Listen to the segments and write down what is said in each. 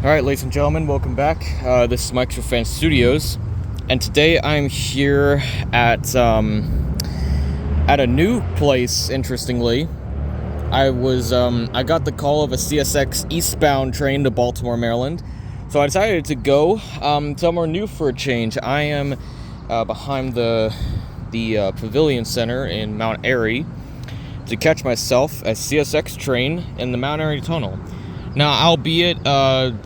Alright, ladies and gentlemen, welcome back. This is Railfan Studios, and today I'm here at a new place, interestingly. I got the call of a CSX eastbound train to Baltimore, Maryland, so I decided to go somewhere new for a change. I am behind the Pavilion Center in Mount Airy to catch myself a CSX train in the Mount Airy Tunnel. Now, albeit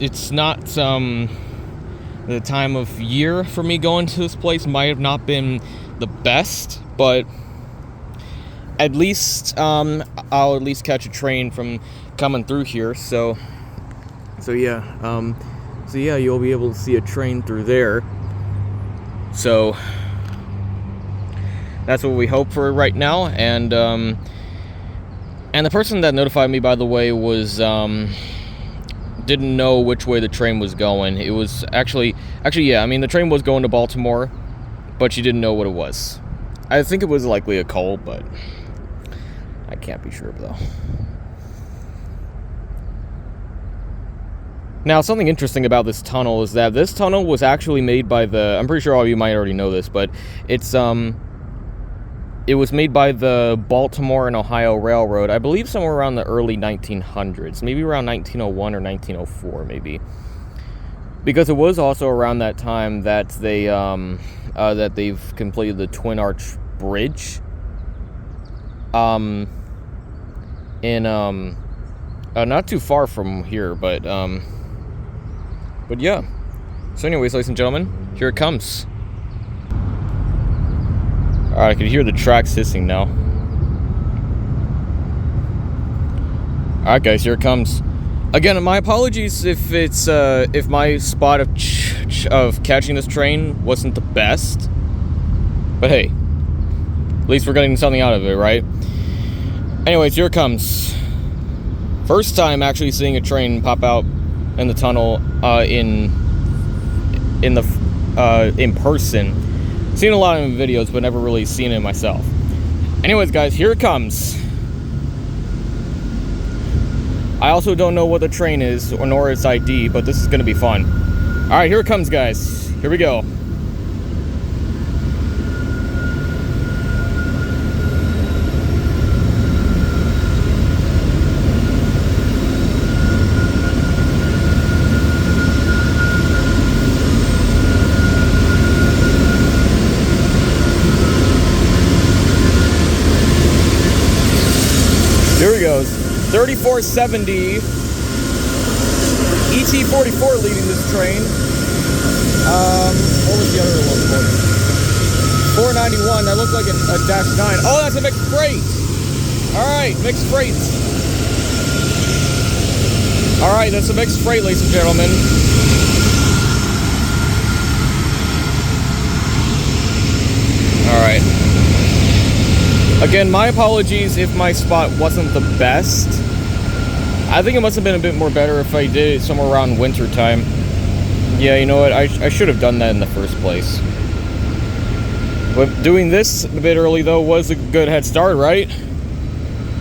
it's not the time of year for me going to this place might have not been the best, but at least I'll at least catch a train from coming through here. So yeah, you'll be able to see a train through there. So that's what we hope for right now. And the person that notified me, by the way, was didn't know which way the train was going. It was actually, yeah, I mean, the train was going to Baltimore, but she didn't know what it was. I think it was likely a coal, but I can't be sure, though. Now, something interesting about this tunnel is that this tunnel was actually made by I'm pretty sure all of you might already know this, but it was made by the Baltimore and Ohio Railroad, I believe somewhere around the early 1900s, maybe around 1901 or 1904, maybe. Because it was also around that time that they've completed the Twin Arch Bridge. Not too far from here, but yeah. So anyways, ladies and gentlemen, here it comes. Alright, I can hear the tracks hissing now. Alright guys, here it comes. Again, my apologies if it's if my spot of catching this train wasn't the best. But hey, at least we're getting something out of it, right? Anyways, here it comes. First time actually seeing a train pop out in the tunnel in person. Seen a lot of videos, but never really seen it myself. Anyways, guys, here it comes. I also don't know what the train is, nor its ID, but this is going to be fun. Alright, here it comes, guys. Here we go. Here he goes. 3470 ET44 leading this train. What was the other one? 491. That looked like a Dash 9. Oh, that's a mixed freight. Alright, mixed freight. Alright, that's a mixed freight, ladies and gentlemen. Alright. Again, my apologies if my spot wasn't the best. I think it must have been a bit more better if I did it somewhere around winter time. Yeah, you know what? I should have done that in the first place. But doing this a bit early, though, was a good head start, right?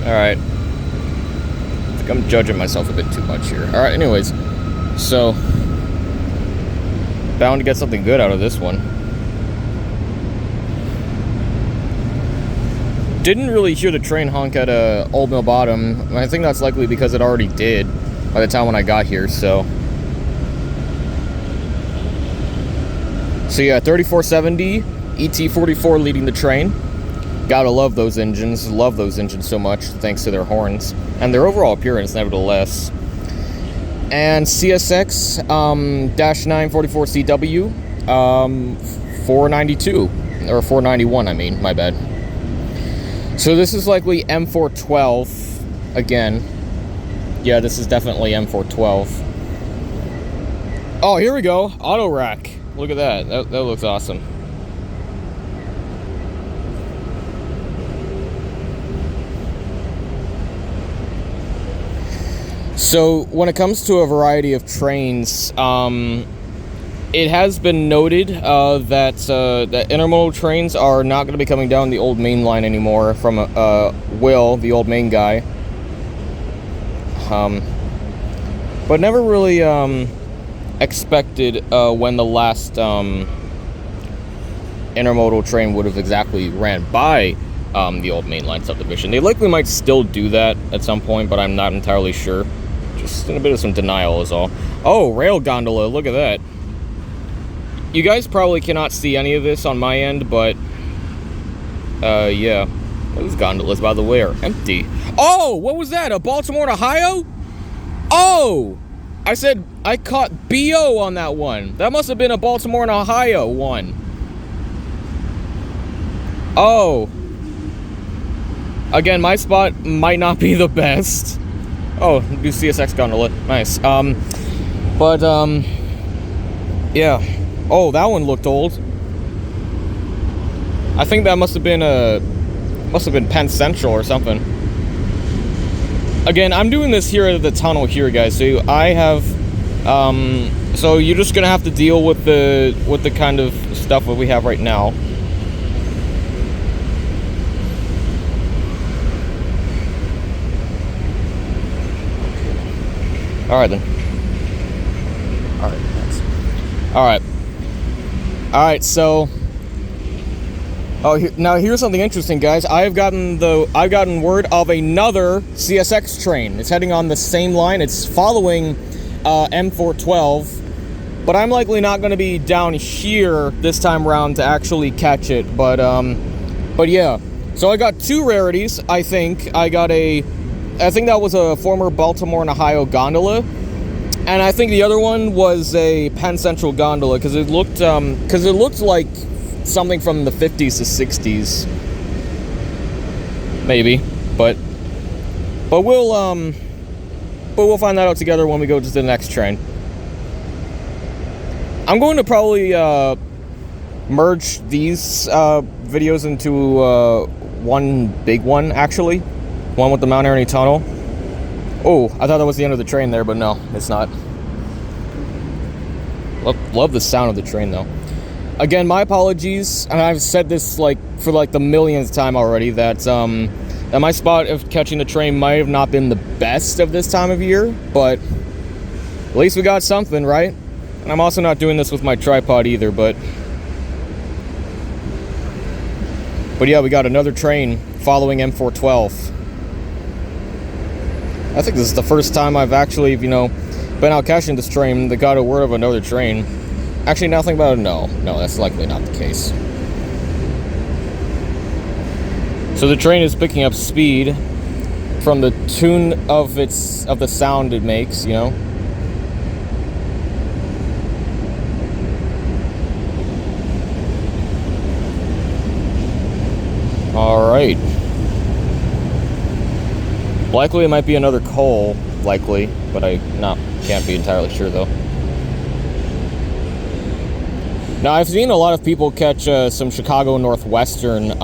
Alright. I think I'm judging myself a bit too much here. Alright, anyways. So, bound to get something good out of this one. Didn't really hear the train honk at Old Mill Bottom. I think that's likely because it already did by the time when I got here, so yeah, 3470 ET44 leading the train. Gotta love those engines. Love those engines so much, thanks to their horns and their overall appearance, nevertheless. And CSX Dash 944 CW 492 or 491. I mean, my bad. So this is likely M412 again. Yeah, this is definitely M412. Oh, here we go. Auto rack. Look at that. That looks awesome. So when it comes to a variety of trains, it has been noted that intermodal trains are not going to be coming down the old main line anymore from Will, the old main guy. But never really expected when the last intermodal train would have exactly ran by the old mainline subdivision. They likely might still do that at some point, but I'm not entirely sure. Just in a bit of some denial is all. Oh, rail gondola, look at that. You guys probably cannot see any of this on my end, but yeah. Those gondolas, by the way, are empty. Oh, what was that? A Baltimore and Ohio? Oh! I said I caught BO on that one. That must have been a Baltimore and Ohio one. Oh. Again, my spot might not be the best. Oh, new CSX gondola. Nice. Yeah. Oh, that one looked old. I think that must have been Penn Central or something. Again, I'm doing this here at the tunnel here, guys. So I have, so you're just gonna have to deal with the kind of stuff that we have right now. All right then. All right. Thanks. All right. All right. So. Oh, now here's something interesting, guys. I've gotten word of another CSX train. It's heading on the same line. It's following M412, but I'm likely not going to be down here this time around to actually catch it. But yeah. So I got two rarities. I think that was a former Baltimore and Ohio gondola, and I think the other one was a Penn Central gondola because it looked like something from the 50s to 60s, maybe, but we'll find that out together when we go to the next train. I'm going to probably merge these videos into one big one, actually, one with the Mount Airy tunnel. Oh, I thought that was the end of the train there, but no, it's not. Love the sound of the train though. Again, my apologies, and I've said this for the millionth time already, that my spot of catching the train might have not been the best of this time of year, but at least we got something, right? And I'm also not doing this with my tripod either, but yeah, we got another train following M412. I think this is the first time I've actually, been out catching this train that got a word of another train. Actually, now think about it, no, that's likely not the case. So the train is picking up speed from the tune of the sound it makes, All right. Likely it might be another coal, likely, but I can't be entirely sure though. Now, I've seen a lot of people catch some Chicago Northwestern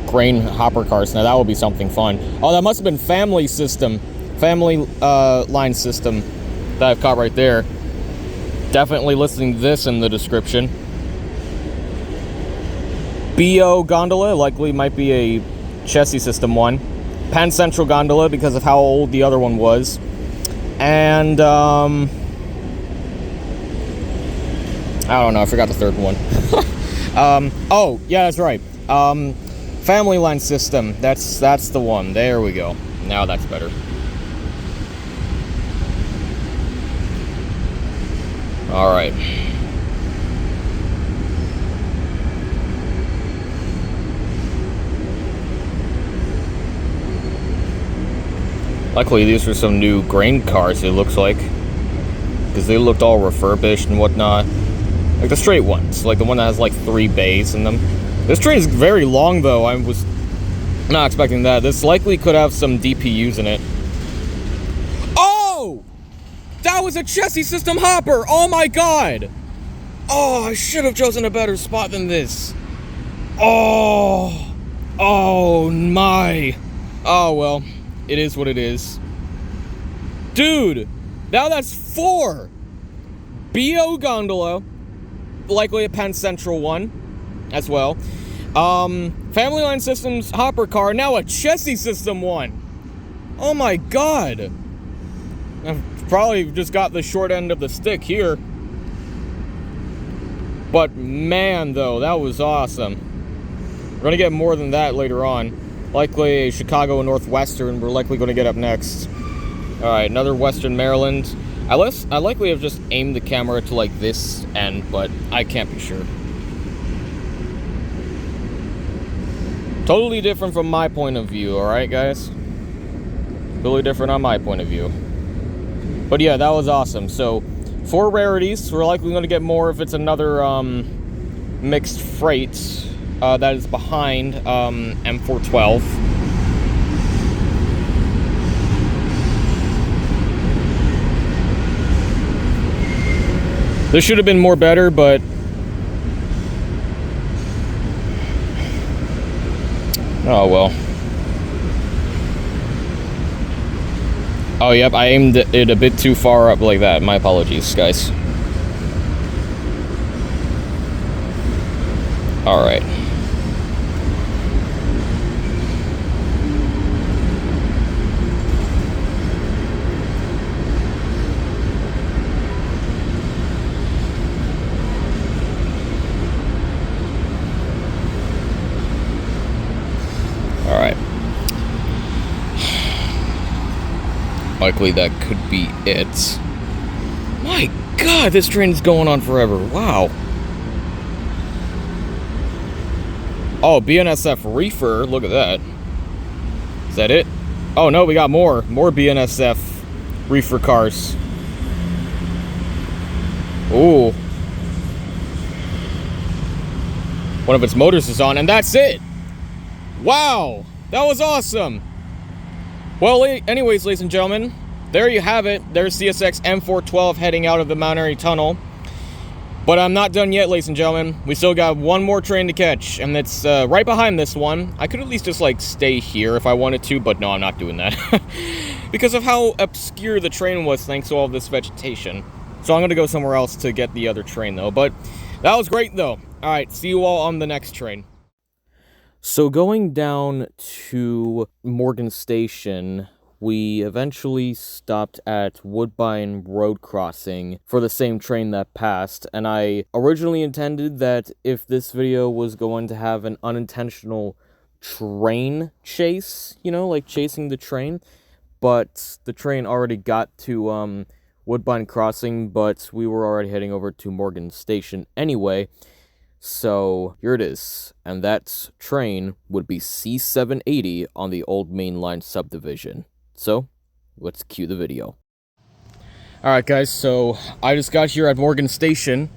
grain hopper cars. Now, that would be something fun. Oh, that must have been family line system that I've caught right there. Definitely listing this in the description. BO gondola, likely might be a chassis system one. Penn Central gondola, because of how old the other one was. And, I don't know, I forgot the third one. Oh, yeah, that's right. Family line system, that's the one. There we go. Now that's better. All right. Luckily, these are some new grain cars, it looks like, because they looked all refurbished and whatnot. Like the straight ones, like the one that has 3 bays in them. This train is very long though, I was not expecting that. This likely could have some DPUs in it. Oh! That was a chassis system hopper! Oh my god! Oh, I should have chosen a better spot than this. Oh! Oh my! Oh well, it is what it is. Dude! Now that's 4! BO gondola. Likely a Penn Central one as well. Family line systems hopper car, now a chassis system one. Oh my god. probably just got the short end of the stick here. But man, though, that was awesome. We're gonna get more than that later on. Likely Chicago and Northwestern we're likely gonna get up next. Alright, another Western Maryland. I likely have just aimed the camera to like this end, but I can't be sure. Totally different from my point of view, alright guys? Totally different on my point of view. But yeah, that was awesome. So, 4 Rarities. We're likely going to get more if it's another mixed freight that is behind M412. This should have been more better, but oh well. Oh, yep, I aimed it a bit too far up like that. My apologies, guys. Alright. Alright. Likely that could be it. My God, this train is going on forever. Wow. Oh, BNSF reefer. Look at that. Is that it? Oh no, we got more. More BNSF reefer cars. Ooh. One of its motors is on, and that's it. Wow, that was awesome. Well, anyways, ladies and gentlemen, there you have it. There's CSX M412 heading out of the Mount Airy Tunnel. But I'm not done yet, ladies and gentlemen. We still got one more train to catch, and it's right behind this one. I could at least just, like, stay here if I wanted to, but no, I'm not doing that. Because of how obscure the train was thanks to all this vegetation. So I'm going to go somewhere else to get the other train, though. But that was great, though. All right, see you all on the next train. So going down to Morgan Station, we eventually stopped at Woodbine Road Crossing for the same train that passed, and I originally intended that if this video was going to have an unintentional train chase, you know, like chasing the train, but the train already got to Woodbine Crossing, but we were already heading over to Morgan Station anyway. So, here it is, and that train would be C780 on the old mainline subdivision. So, let's cue the video. Alright guys, so I just got here at Morgan Station,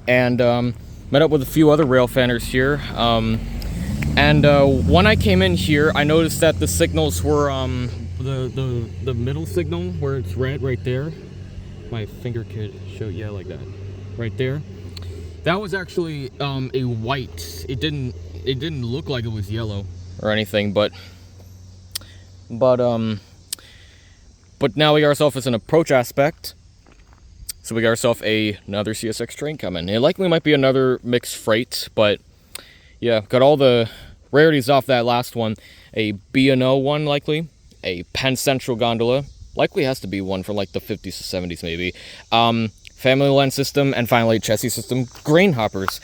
and met up with a few other Railfanners here, and when I came in here, I noticed that the signals were, the middle signal, where it's red right there, my finger could show, yeah, like that, right there. That was actually a white. It didn't look like it was yellow or anything, but now we got ourselves an approach aspect. So we got ourselves another CSX train coming. It likely might be another mixed freight, but yeah, got all the rarities off that last one. A B&O one likely, a Penn Central gondola, likely has to be one from like the 50s to 70s maybe. Family lens system, and finally chassis system grain hoppers.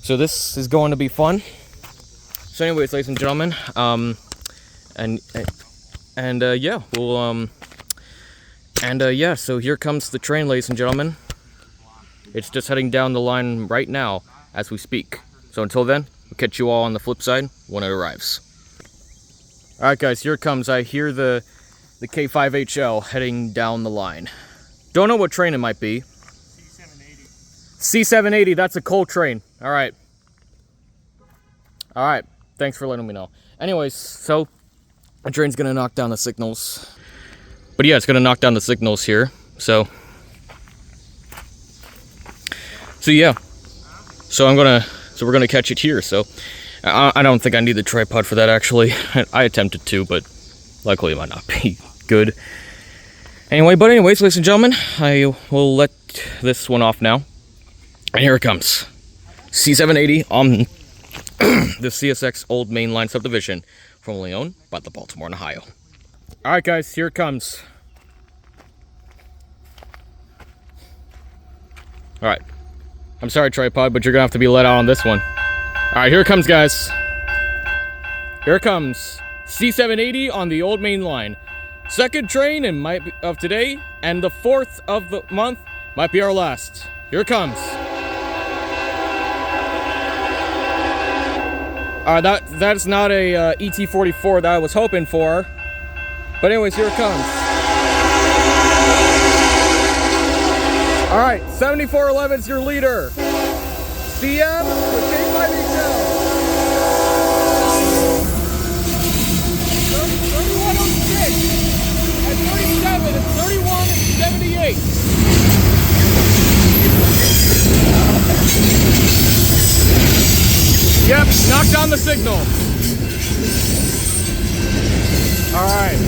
So this is going to be fun. So anyways, ladies and gentlemen, yeah, we'll yeah, so here comes the train, ladies and gentlemen. It's just heading down the line right now as we speak. So until then, we'll catch you all on the flip side when it arrives. Alright guys, here it comes. I hear the K5HL heading down the line. Don't know what train it might be. C780, that's a coal train. Alright. Alright, thanks for letting me know. Anyways, so the train's gonna knock down the signals. But yeah, it's gonna knock down the signals here. So yeah. So we're gonna catch it here. So I don't think I need the tripod for that actually. I attempted to, but luckily it might not be good. Anyways, ladies and gentlemen, I will let this one off now. And here it comes. C780 on the CSX Old Mainline Subdivision, formerly owned by the Baltimore and Ohio. Alright guys, here it comes. Alright. I'm sorry, tripod, but you're gonna have to be let out on this one. Alright, here it comes, guys. Here it comes. C780 on the old main line. Second train of today, and the 4th of the month might be our last. Here it comes. That's not a ET44 that I was hoping for. But anyways, here it comes. Alright, 7411 is your leader. CM with K5 HL. 3106 and 37 and 3178. Yep, knocked down the signal. Alright.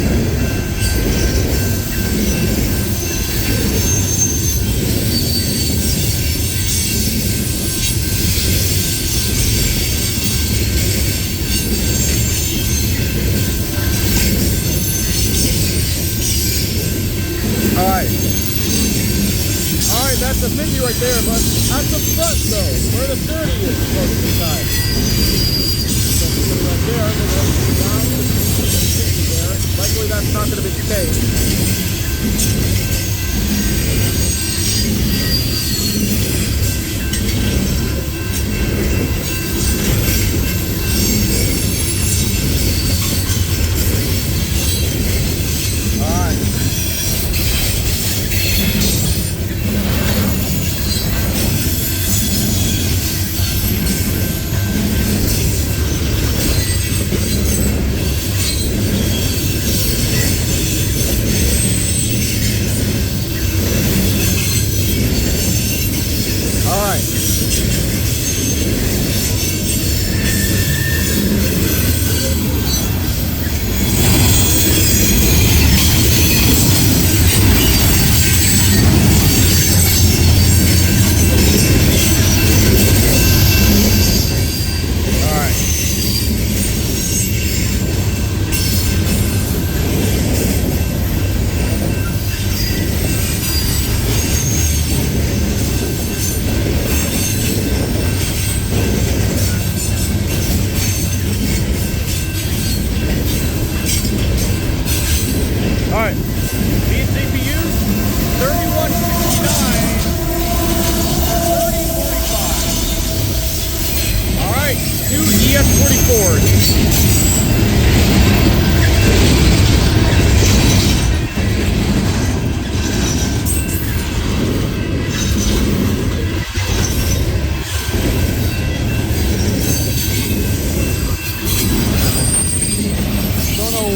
Alright, that's the 50 right there, but at the front though, where the 30 is most of the time. So right there, and then down to the 60 there. Likely that's not going to be the case.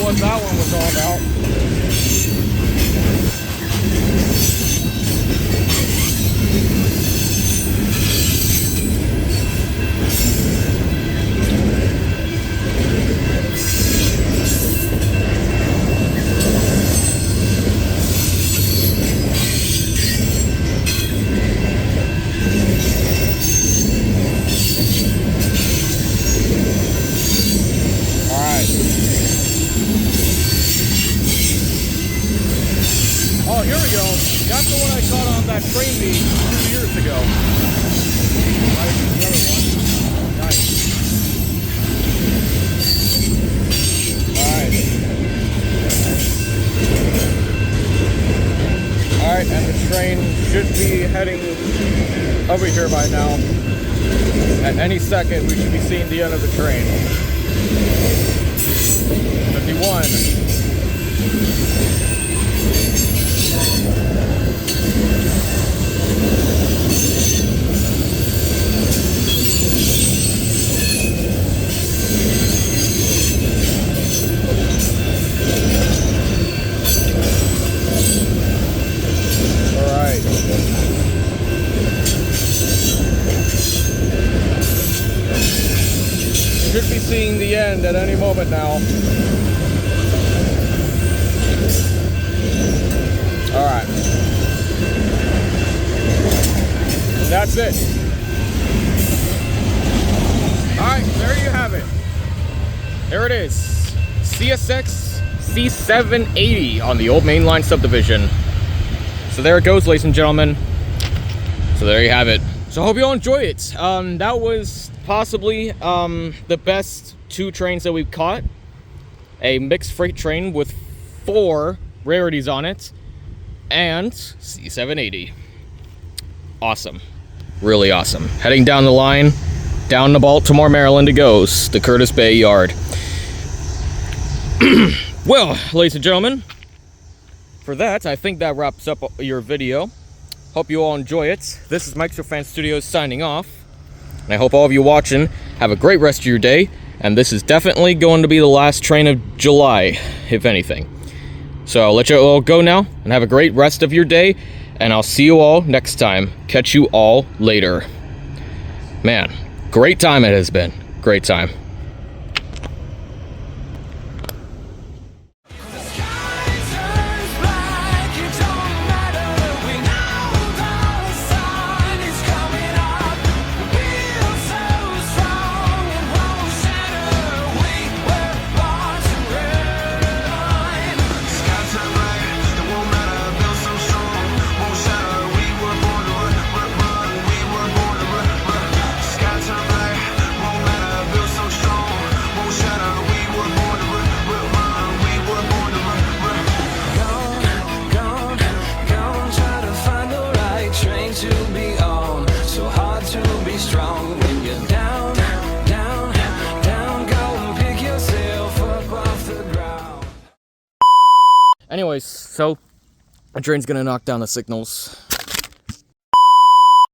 That one was all about. Oh, here we go. That's the one I caught on that train beat 2 years ago. Right, the other one. Nice. Alright, and the train should be heading over here by now. At any second, we should be seeing the end of the train. 51. Should be seeing the end at any moment now. Alright. That's it. Alright, there you have it. There it is. CSX C780 on the old mainline subdivision. So there it goes, ladies and gentlemen. So there you have it. So I hope you all enjoy it. That was possibly the best 2 trains that we've caught. A mixed freight train with 4 Rarities on it and C780. Awesome. Really awesome. Heading down the line, down to Baltimore, Maryland it goes, the Curtis Bay Yard. Well, ladies and gentlemen, for that, I think that wraps up your video. Hope you all enjoy it. This is Railfan Studios signing off. And I hope all of you watching have a great rest of your day. And this is definitely going to be the last train of July, if anything. So I'll let you all go now and have a great rest of your day. And I'll see you all next time. Catch you all later. Man, great time it has been. Great time. Anyways, so the train's gonna knock down the signals.